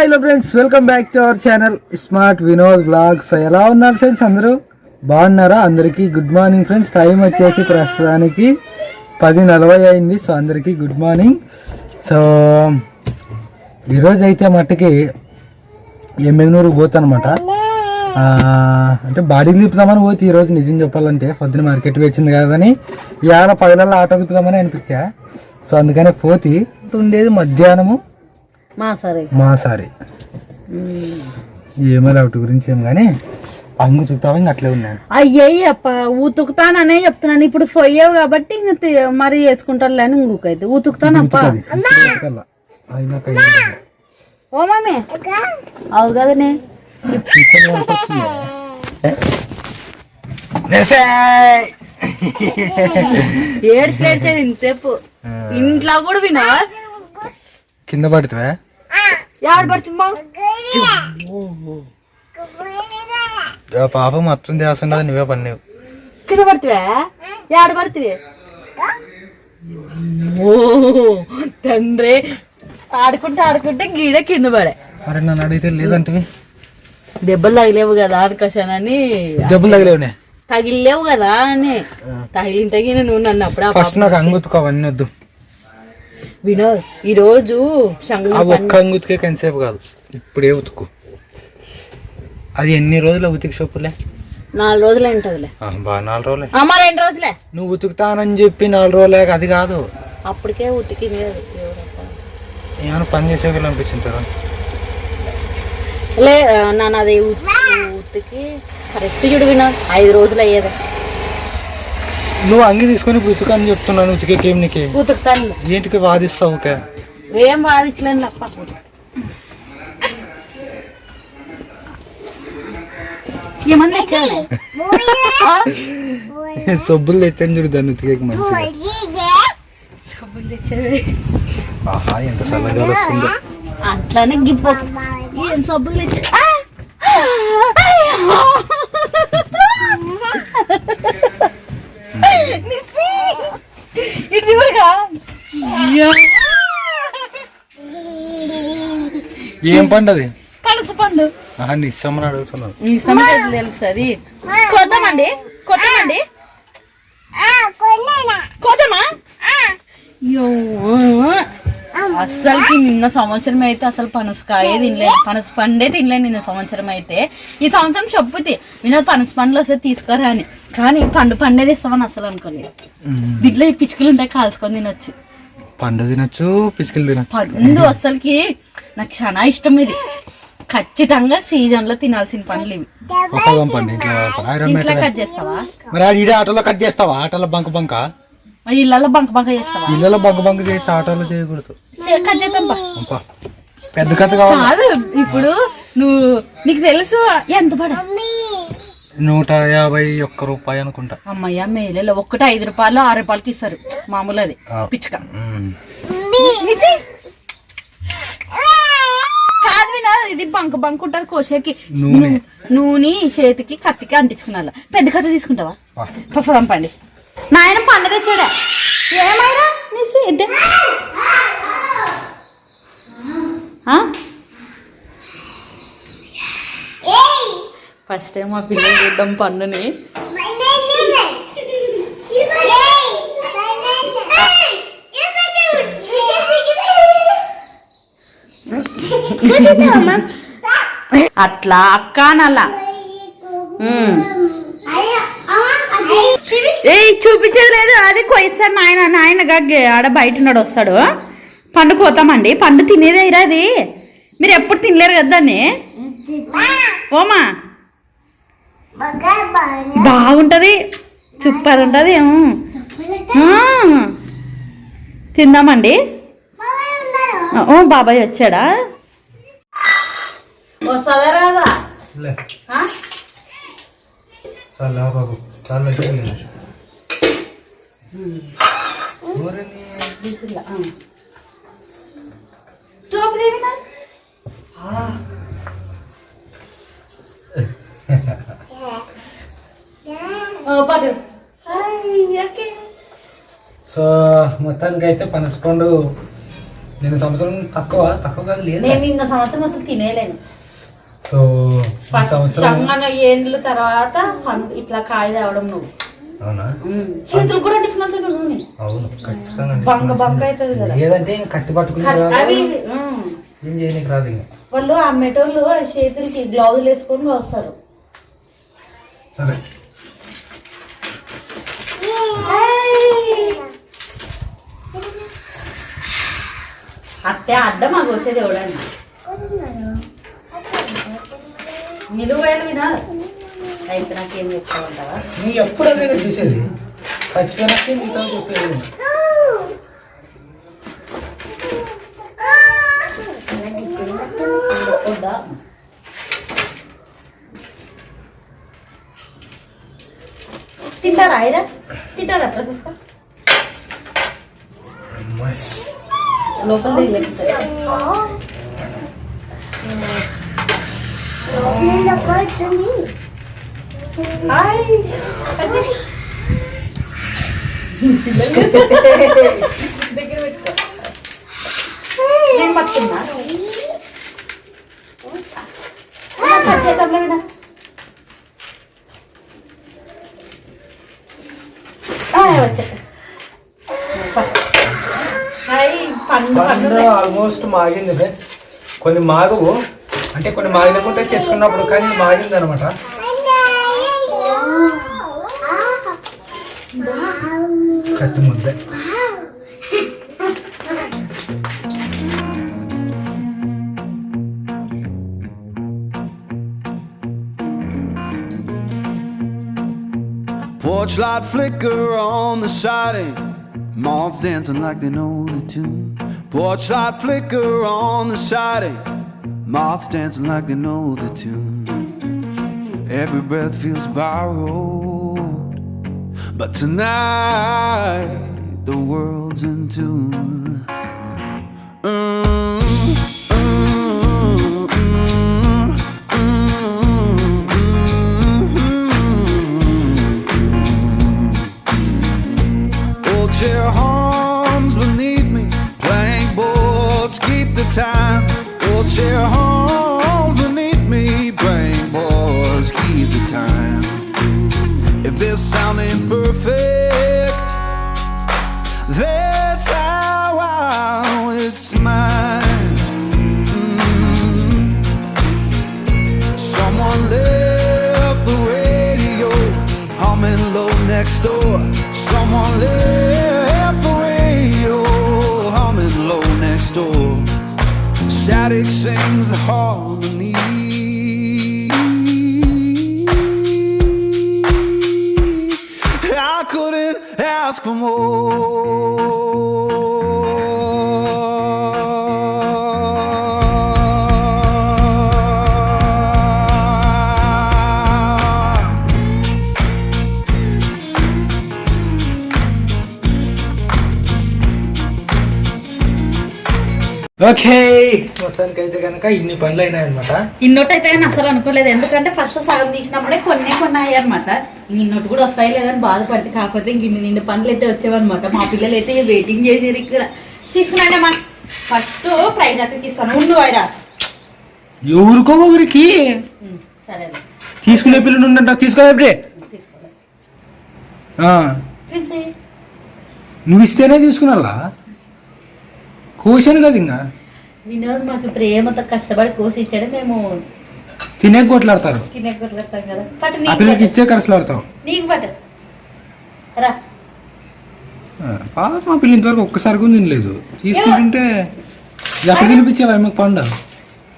Hello friends, welcome back to our channel smart Vinod blogs. ఎలా ఉన్నారు friends? అందరూ బాగున్నారా? అందరికీ గుడ్ మార్నింగ్ ఫ్రెండ్స్. టైం వచ్చేసి ప్రస్తుతానికి 10:40 అయింది. సో అందరికీ గుడ్ మార్నింగ్. సో ఈరోజు అయితే మట్టుకి ఎమ్మెగ్నూరుకి పోతానమాట. అంటే బాడీ తిప్పుదామని పోతే ఈరోజు నిజం చెప్పాలంటే పొద్దున మార్కెట్ వచ్చింది కదని ఇవాళ 10 ఆటో తిప్పుదామని అనిపించా. సో అందుకనే పోతి ఉండేది మధ్యాహ్నము మాసారి ఏమో వాటి గురించి ఏం కానీ అంగు చుక్తావా ఇంకా అట్లే ఉన్నాను. అయ్యప్ప ఉతుకుతాననే చెప్తున్నాను. ఇప్పుడు పోయావు కాబట్టి ఇంకా మరి వేసుకుంటారులే అని ఇంకొకైతే ఉతుకుతానప్ప. ఓ మమ్మీ అవు కదనే ఏడ్చేది ఇంతసేపు ఇంట్లో కూడా వినా కింద పడుతువా? యాడ పడుతుందా పాప మొత్తం చేస్తుండ నువ్వే పని కింద పడుతువా? యాడ పడుతుంది? ఓ తండ్రి ఆడుకుంటే గీడే కింద పడే. అరే నన్ను అడిగితే లేదంటే దెబ్బలు తగిలేవు కదా అనుకోసానని. దెబ్బలు తగిలేవునే? తగిలేవు కదా అని. తగిలిన నువ్వు నన్ను అప్పుడు ఫస్ట్ నాకు అంగుతుకు అవన్నీ వద్దు వినోద్. ఈరోజు ఒక్క అంగుతికే కనిసేపు కాదు, ఇప్పుడే ఉతుకు. అది ఎన్ని రోజులు ఉతికి షోపులే? 4 రోజులే ఉంటదిలే. బా 4 రోజులే? 2 రోజులే. నువ్వు ఉతుకుతానని చెప్పి 4 రోజులే, అది కాదు. అప్పటికే ఉతికింది. ఏమైనా పని చేసేవాళ్ళు అనిపించింది కదా? లే నన్ను అది ఉతికి కరెక్ట్ చూడు వినోద్, 5 రోజులు అయ్యేది. నువ్వు అంగి తీసుకొని ఉతుకని చెప్తున్నాను. ఉతికేకేం నీకే? ఉతుకుతాను. ఏంటికి వాదిస్తావు? ఏం వాదించలేను తప్ప. ఏమన్నా సబ్బులు తెచ్చాను చూడు, దాన్ని ఉతికేకి మంచిగా. సబ్బులు తెచ్చేది ఆహా ఎంత చల్లగా వస్తుందో. అట్లానే గిప్ప ఏం సబ్బులు తెచ్చే ఏం పండు అది? పనస పండు. నిస్సమ్మని అడుగుతున్నాను. తెలుసు అది. కొద్దామండి అస్సలకి నిన్న సంవత్సరం అయితే అసలు పనసకాయే తినలేదు, పనస పండే తినలేదు నిన్న సంవత్సరం అయితే. ఈ సంవత్సరం చెప్పుతి వినోద్ పనస పండ్లు వస్తే తీసుకురా అని, కానీ పండే తెస్తామని అసలు అనుకోలేదు. దీంట్లో ఈ పిచ్చుకలు ఉంటాయి, కాల్చుకొని తినొచ్చు. పండు తినొచ్చు, పిచ్చుకలు తినొచ్చు. పండు అసలుకి నాకు చాలా ఇష్టం. ఇది ఖచ్చితంగా సీజన్ లో తినాల్సిన పండ్లు ఇవి. కట్ చేస్తావా? ఆటోలో కట్ చేస్తావా? ఆటోలో బంక మరి ఇళ్ళలో బంక చేస్తావా? ఇళ్ళలో బంక చేయొచ్చు, ఆటోలో చేయకూడదు. కట్ చేద్దాం పెద్ద కథ కాదు. ఇప్పుడు నీకు తెలుసు ఎంత పడ? 151 రూపాయి అనుకుంటా. అమ్మయ్య మేలే. ఒక్కటి 5 రూపాయలు 6 రూపాయలకి ఇస్తారు మామూలు. అది పిచ్చుక కాదు వినా, ఇది బంక ఉంటది కోసేకి. నూనె చేతికి కత్తికి అంటించుకున్నా. పెద్ద కత్తి తీసుకుంటావా? పంపండి. నాయన పండు తెచ్చాడా? ఏమైనా ఫస్ట్ టైం మా పిల్లలు చూద్దాం పండుని. అట్లా అక్క నల్లా చూపించేది లేదు. అది కొయ్యారు నాయన ఆడ బయట ఉన్నాడు, వస్తాడు. పండు కోతామండి. పండు తినేదే అది. మీరు ఎప్పుడు తినలేరు కదా దాన్ని. ఓమా బాగుంటది, సూపర్ ఉంటది. తిందామండి. ఓ బాబాయ్ వచ్చాడా? వస్తుందా రాదా? సో మొత్తానికి అయితే పనసపండు నేను సంవత్సరం తక్కువ కాదు లేదు. నేను నిన్న సంవత్సరం అసలు తినేలేను. సో ఏండ్ల తర్వాత ఇట్లా కాయ తేవడం నువ్వు. అవునా? చేతులు కూడా అంటించుకున్నా నూనె. అవును ఖచ్చితంగా. బంక అవుతుంది కదా. లేదంటే కత్తి పట్టుకుని అవి ఏం చేయడానికి రాదు. ఇంకా వాళ్ళు అమ్మేటోళ్ళు చేతులకి గ్లౌజులు వేసుకొని వస్తారు. సరే అట్టే అడ్డ మాకు వచ్చేది ఎవడని నిలువేలు వినా అయితే నాకేం చెప్తావంటావా? నీ ఎప్పుడు అదే చూసేది, చచ్చిపోయినట్టే మీతో చెప్పేది. తింటారా అయినా తింటారా ప్రశస్త లోపల దగ్గర పెట్టుకో. నేను పట్టుకున్నా వచ్చా. పండు ఆల్మోస్ట్ మాగింది ఫ్రెండ్స్. కొన్ని మాగవు, అంటే కొన్ని మాగినకుంటే తెచ్చుకున్నప్పుడు, కానీ మాగింది అనమాట. కత్తి ముద్ద. Porch light flicker on the siding, moths dancing like they know the tune. Porch light flicker on the siding, moths dancing like they know the tune. Every breath feels borrowed, but tonight the world's in tune. Chair horns beneath me, plank boards keep the time. Old chair horns beneath me, plank boards keep the time. If this sound ain't perfect, that's how it's mine. Someone left the radio humming low next door. Someone left the radio humming low next door. Static sings the harmony. I couldn't ask for more. Okay, మొత్తానికి అయితే కనుక ఇన్ని పనులు అయినాయి అనమాట. ఇన్నోటి అయితే నేను అసలు అనుకోలేదు, ఎందుకంటే ఫస్ట్ సగం తీసినప్పుడే కొన్ని అయ్యాయి అనమాట. ఇన్నోటి కూడా వస్తాయి లేదని బాధపడితే, కాకపోతే ఇంక నిండి పనులు అయితే వచ్చేవన్నమాట. మా పిల్లలు అయితే వెయిటింగ్ చేసేది ఇక్కడ. తీసుకున్నాండి అమ్మా, ఫస్ట్ ప్రైజ్ అక్కడికి ఇస్తాను. ఉండు అయిరా, ఎవరికో ఒకరికి సరే తీసుకునే పిల్లలు ఉండంట. తీసుకోలే, నువ్వు ఇస్తేనే తీసుకున్నా. కోసాను కదా. ఇంకా వినోద్ మాకు ప్రేమతో కష్టపడి కోసి ఇచ్చాడు. మేము తినే కొట్లాడతారు కదా. పట్టు ఆ పిల్లలకి ఇచ్చే కరసలాడతావు. నీకు పట్టు రా. మా పిల్ల ఇంతవరకు ఒక్కసారి కూడా తినలేదు. తీసుకుంటుంటే ఎక్కడ తినిపించావా మాకు పండు?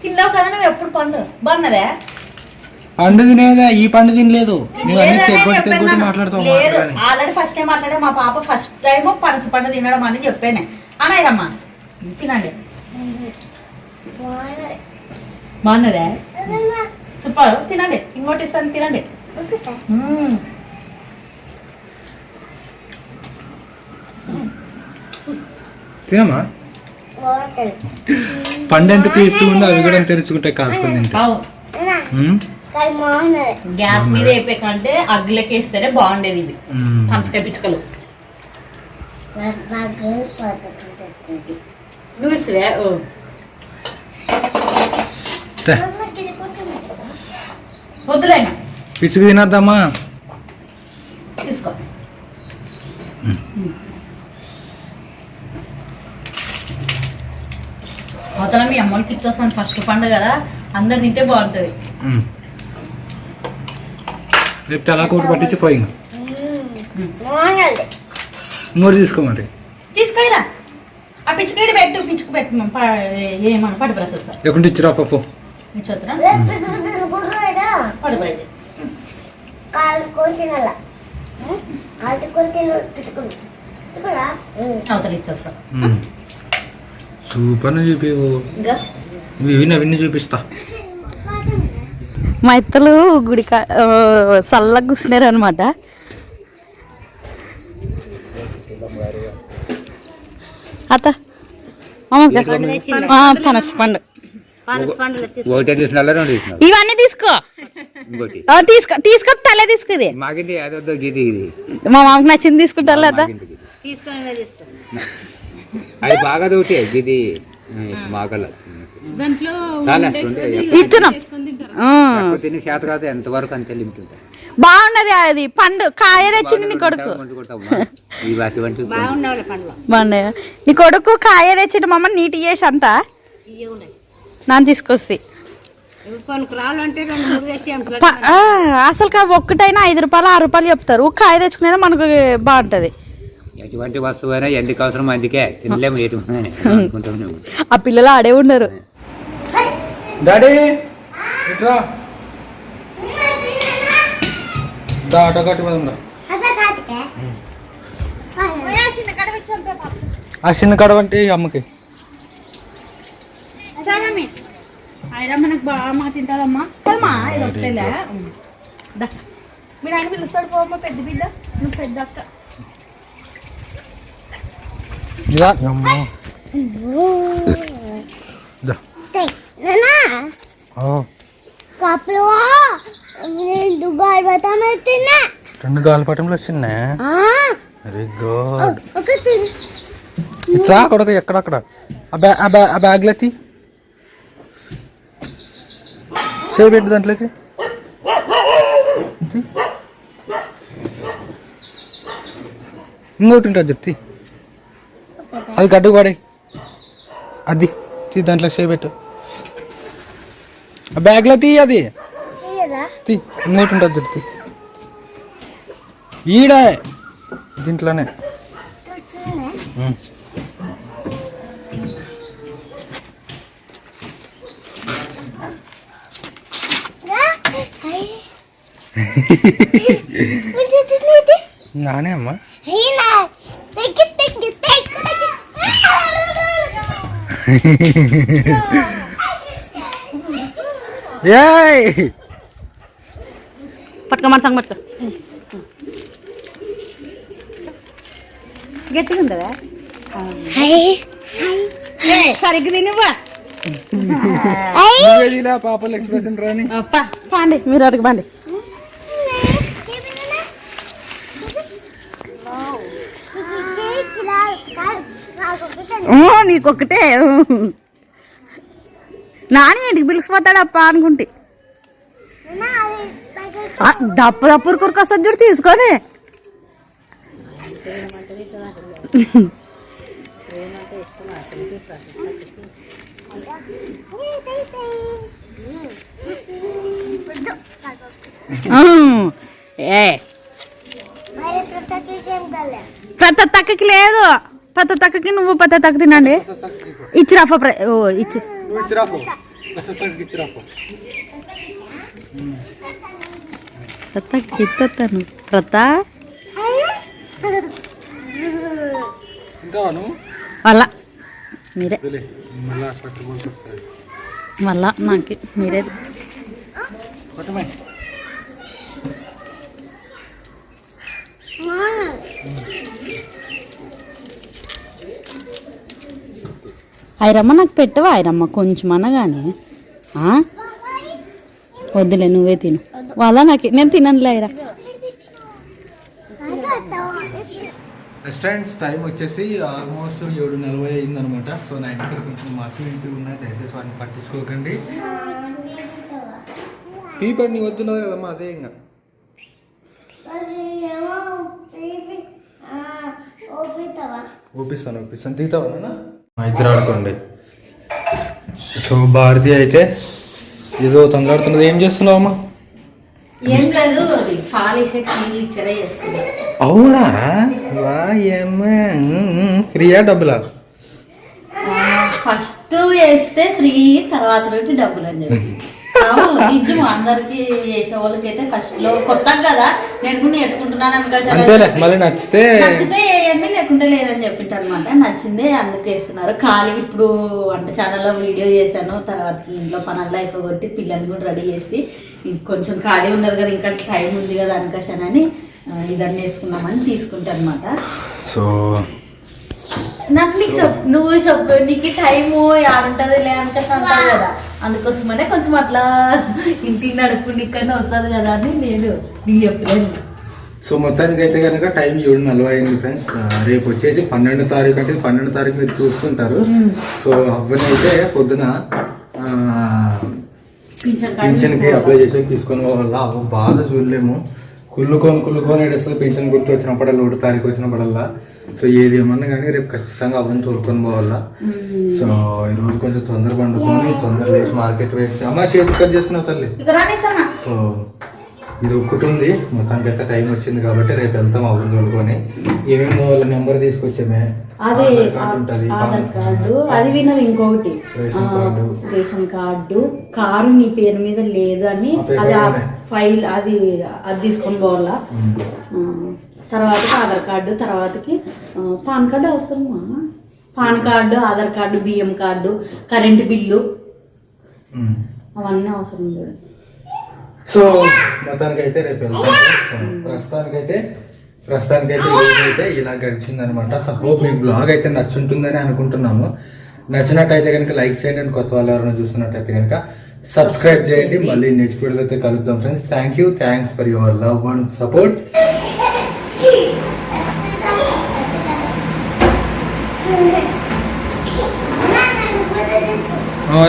తిన్నావు కదా నువ్వు. ఎప్పుడు పండు బాగున్నదే? పండు తినేదా? ఈ పండు తినలేదు. మాట్లాడతావు. ఆల్రెడీ ఫస్ట్ టైం మాట్లాడే మా పాప ఫస్ట్ టైం పనస పండు తినడం అని చెప్పానే. అనాయరమ్మా తినండి. బాగున్నదే? సూపర్. తినండి, ఇంకోటి ఇస్తాను తినండి. తినమ్మా. పండు ఎంత టేస్ట్ ఉందో అవి కూడా తెరుచుకుంటే కాల్చుకొని తింటాం. గ్యాస్ మీద వేపే కంటే అగ్గులకి వేస్తేనే బాగుండేది ఇది. పనసకాయ పిచ్చుకలు నువ్వు ఇస్తువే వద్దులేనా పిచ్చుకు తినద్దామా తీసుకో. అవతల మీ అమ్మకి ఇచ్చొస్తాను ఫస్ట్ పండుగ కదా, అందరు తింటే బాగుంటుంది. రేపు తలా కోటి పట్టించి పోయి నోరు తీసుకోమండి. తీసుకోరా ఆ పిచ్చుకైతే పెట్టు, పిచ్చుకు పెట్టు ఏమన్నా పడి బ్రష్ వస్తా లేకుంటే ఇచ్చిరా పప్పు ఇచ్చొద్దురా పడి బయట అవతల ఇచ్చొస్తా. సూపర్ చూపివు, ఇంకా ఇవి నవన్నీ చూపిస్తా. మా ఇత్తలు గుడి చల్లగా కూర్చున్నారు అనమాట. అత్త పనస పండు ఇవన్నీ తీసుకో తీసుకో తీసుకో తలే తీసుకో. ఇది మా మామకి నచ్చింది తీసుకుంటా లేదా అది బాగా తోటి ఇది ఇస్తున్నాం తిని చేత కాదు ఎంతవరకు అంతే లిమిట్ ఉంటుంది. బాగున్నది అది పండు కాయ తెచ్చింది నీ కొడుకు. బాగున్నాయా నీ కొడుకు కాయ తెచ్చిండు మమ్మ నీటి చేసి అంతా నాన్న తీసుకొస్తే అసలు ఒక్కటైనా 5 రూపాయలు 6 రూపాయలు చెప్తారు. కాయ తెచ్చుకునేది మనకు బాగుంటది. ఎటువంటి వస్తువు అయినా ఎందుకు అవసరం అందుకే తినలేము. ఆ పిల్లలు ఆడే ఉన్నారు. డాడీ ఇట్రా ఆటో కట్టి మీద ఆ చిన్న కడవ అంటే అమ్మకి మనకు బాగా మాట తింటాదమ్మా ఇది ఒకటేలే. మీరు ఆయన పిలుస్తాడు పోమ్మా పెద్ద బిడ్డ, నువ్వు పెద్ద అక్క. ఇలా అమ్మో రెండు గాలిపటంలో వచ్చిందా? Very good. ఇట్లా కొడక ఎక్కడక్కడ ఆ బ్యాగ్లో ఎత్తి చేయబెట్టు దాంట్లోకి. ఇంకోటి ఉంటుంది చెప్తి, అది గడ్డకు పడే అది దాంట్లో చేయబెట్టు. ఆ బ్యాగ్లో తీ, అది తీ. ఇంకోటి ఉంటుంది చెప్తి ఈడ దీంట్లోనే. నానే అమ్మా పట్టుకో మన సంగ పట్టుకో. గట్టిగా ఉంటుందా? సరిగ్గా తినువా పాపలు ఎక్స్ప్రెషన్ రాని. పాండి మీరు అడిగి పండి. నీకొక్కటే నాని ఇంటికి పిలిచిపోతాడప్ప అనుకుంటే దప్పు దప్పురు కొరకు చూడు తీసుకొని. ప్రతి తక్కకి లేదు, ప్రతి తక్కకి నువ్వు ప్రతి తక్క తినండి. ఇచ్చిరాఫా ఇచ్చి ఇస్తాను ప్రత వాళ్ళ మీరే మళ్ళా నాకు మీరే. ఐరమ్మ నాకు పెట్టవా? ఐరమ్మ కొంచెమన్నా కానీ వద్దులే నువ్వే తిను. వాళ్ళ నాకు నేను తిననులే ఐరా. ఫ్రెండ్స్ టైం వచ్చేసి ఆల్మోస్ట్ 7:40 అయిందనమాట. సో నా ఇంటికి కొంచెం మాకు ఇంటి ఉన్నాయి, దయచేసి వాటిని పట్టించుకోకండి. పీపర్ నీ వద్దున్నది కదమ్మా, అదే ఇంకా ఓపిస్తాను తీతావా మా ఇద్దరు ఆడుకోండి. సో భారతి అయితే ఏదో తొందరడుతున్నది. ఏం చేస్తున్నావు అమ్మా? ఏం లేదు, ఫాలేసే క్లీన్ ఇచ్చరే చేస్తుంది. అవునా? వా ఏమ్మా, ఫ్రీయా డబ్బులా? ఫస్ట్ వేస్తే ఫ్రీ, తర్వాత రోజు డబ్బులు అని చెప్పి నిజం. అందరికి చేసే వాళ్ళకి అయితే ఫస్ట్ లో కొత్త కదా, నేను కూడా నేర్చుకుంటున్నాను అంతేలే. మళ్ళీ నచ్చితే వేయండి, లేకుంటే లేదని చెప్పింటారు అనమాట. నచ్చిందే అందుకు వేస్తున్నారు. ఖాళీ ఇప్పుడు వంట ఛానల్లో వీడియో చేశాను, తర్వాత ఇంట్లో పనుల్లో అయిపోగొట్టి పిల్లల్ని కూడా రెడీ చేసి కొంచెం ఖాళీ ఉండదు కదా, ఇంకా టైం ఉంది కదా అనుకోసానని ఇదన్నీ వేసుకున్నామని తీసుకుంటా అనమాట. సో నాకు నీకు నువ్వు చెప్పు, నీకు టైము ఆడుంటది లే అనుకుంటా అంటావు కదా, అందుకోసమనే కొంచెం అట్లా ఇంటికి నడుపుకునికన్నా వస్తుంది కదా అని నేను నీకు చెప్పలేను. సో మొత్తానికి అయితే కనుక టైం 7:40 అయింది ఫ్రెండ్స్. రేపు వచ్చేసి 12వ తారీఖు, అంటే 12వ తారీఖు మీరు చూస్తుంటారు. సో అవ్వనైతే పొద్దున పింఛన్కి అప్లై చేసి తీసుకొని వల్ల బాగా చూడలేము. కుళ్ళుకొని అసలు పింఛన్ గుర్తు వచ్చినప్పుడల్లా 1వ తారీఖు వచ్చినప్పుడల్లా. సో ఏది ఏమన్నా కానీ రేపు ఖచ్చితంగా అవ్వని తోలుకొని పోవాలా. సో ఈరోజు కొంచెం తొందర పండుకొని తొందర లేచి మార్కెట్ వేసి అమ్మ చేతి కట్ చేస్తున్నావు తల్లి. సో ఇది ఒక్కటి ఉంది. మొత్తానికి అయితే టైం వచ్చింది కాబట్టి రేపు వెళ్తాం అవ్వని తోలుకొని. ఏమేమి వాళ్ళ నెంబర్ తీసుకొచ్చామే, అదే ఆధార్ కార్డు, అది విన్నది. ఇంకొకటి రేషన్ కార్డు, కారు నీ పేరు మీద లేదు అని అది ఫైల్, అది తీసుకొని పోవాలా. తర్వాతకి ఆధార్ కార్డు, తర్వాతకి పాన్ కార్డు అవసరమా? పాన్ కార్డు, ఆధార్ కార్డు, బియ్యం కార్డు, కరెంటు బిల్లు, అవన్నీ అవసరం లేదు. సో మొత్తానికి అయితే రేపు వెళ్తాం. ప్రస్తుతానికైతే ఈరోజైతే ఇలా గడిచిందనమాట. సపోజ్ మీకు బ్లాగ్ అయితే నచ్చుంటుందని అనుకుంటున్నాము. నచ్చినట్టయితే కనుక లైక్ చేయండి, అండ్ కొత్త వాళ్ళు ఎవరైనా చూస్తున్నట్టయితే కనుక సబ్స్క్రైబ్ చేయండి. మళ్ళీ నెక్స్ట్ వీడియోలో అయితే కలుద్దాం friends. Thanks for your love and support.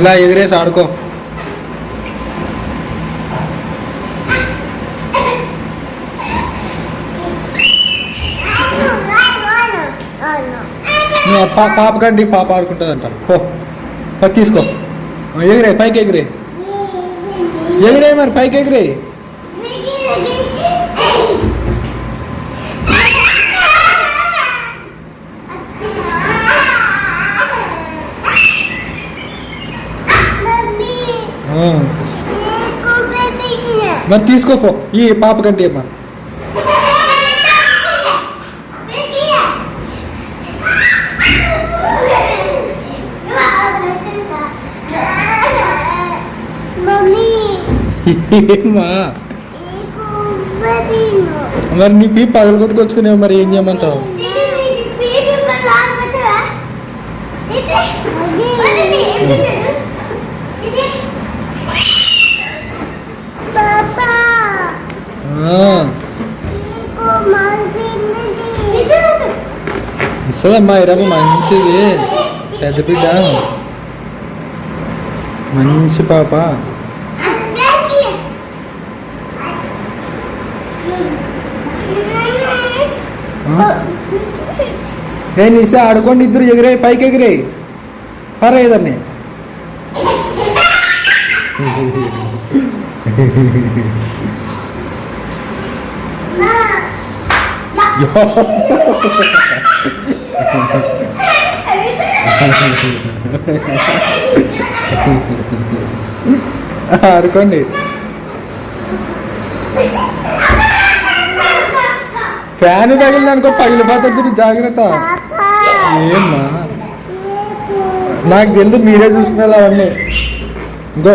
ఇలా ఎగిరేసి ఆడుకో. పాప కండి, పాప ఆడుకుంటుందంట. తీసుకో, ఎగిరే, పైకి ఎగిరే మరి పైకి ఎగిరే. మరి తీసుకో ఈ పాప కంటే అమ్మా. ఏమ్మా మరి నీ పీ పగలు కొట్టుకొచ్చుకునేవు, మరి ఏం చేయమంటావు? ఇస్తుందమ్మా ఇరవై, మంచిది, పెద్ద బిడ్డ, మంచి పాప. నేను ఇస్తే ఆడుకోండి, ఇద్దరు ఎగిరే, పైకి ఎగిరే పర్లేదని. ఆడుకోండి. ఫ్యాన్ తగిలింది అనుకో, పగిలిపోతుంది, జాగ్రత్త. ఏమ్మా నాకు తెలుసు, మీరే చూసుకునే అవన్నీ. ఇంకో